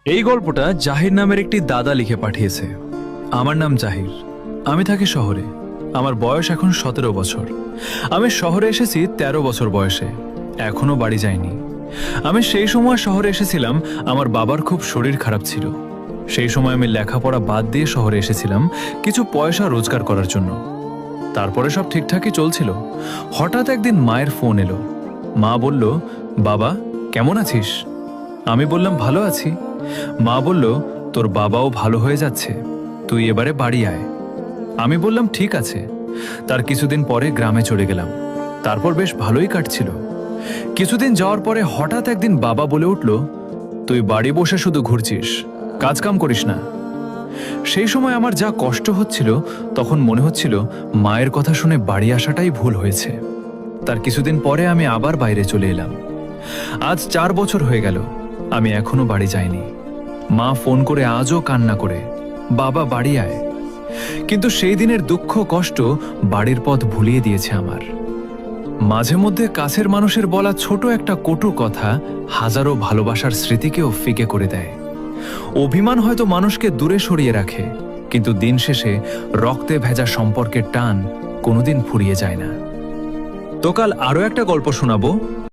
এই গল্পটা জাহির নামের একটি দাদা লিখে পাঠিয়েছে। আমার নাম জাহির, আমি থাকি শহরে। আমার বয়স এখন 17 বছর। আমি শহরে এসেছি 13 বছর বয়সে, এখনো বাড়ি যাইনি। আমি সেই সময় শহরে এসেছিলাম, আমার বাবার খুব শরীর খারাপ ছিল। সেই সময় আমি লেখাপড়া বাদ দিয়ে শহরে এসেছিলাম কিছু পয়সা রোজগার করার জন্য। তারপরে সব ঠিকঠাকই চলছিল। হঠাৎ একদিন মায়ের ফোন এলো। মা বলল, বাবা কেমন আছিস? আমি বললাম, ভালো আছি। মা বলল, তোর বাবাও ভালো হয়ে যাচ্ছে, তুই এবারে বাড়ি আয়। আমি বললাম, ঠিক আছে। তার কিছুদিন পরে গ্রামে চলে গেলাম। তারপর বেশ ভালোই কাটছিল। কিছুদিন যাওয়ার পরে হঠাৎ একদিন বাবা বলে উঠল, তুই বাড়ি বসে শুধু ঘুরছিস, কাজকাম করিস না। সেই সময় আমার যা কষ্ট হচ্ছিল, তখন মনে হচ্ছিল মায়ের কথা শুনে বাড়ি আসাটাই ভুল হয়েছে। তার কিছুদিন পরে আমি আবার বাইরে চলে এলাম। আজ 4 বছর হয়ে গেল, আমি এখনো বাড়ি যাইনি। মা ফোন করে আজও কান্না করে, বাবা বাড়ি আয়। কিন্তু সেই দিনের দুঃখ কষ্ট বাড়ির পথ ভুলিয়ে দিয়েছে আমার। মাঝে মধ্যে কাছের মানুষের বলা ছোট একটা কটু কথা হাজারো ভালোবাসার স্মৃতিকেও ফিকে করে দেয়। অভিমান হয়তো মানুষকে দূরে সরিয়ে রাখে, কিন্তু দিন শেষে রক্তে ভেজা সম্পর্কের টান কোনোদিন ফুরিয়ে যায় না। তো কাল আরো একটা গল্প শোনাবো।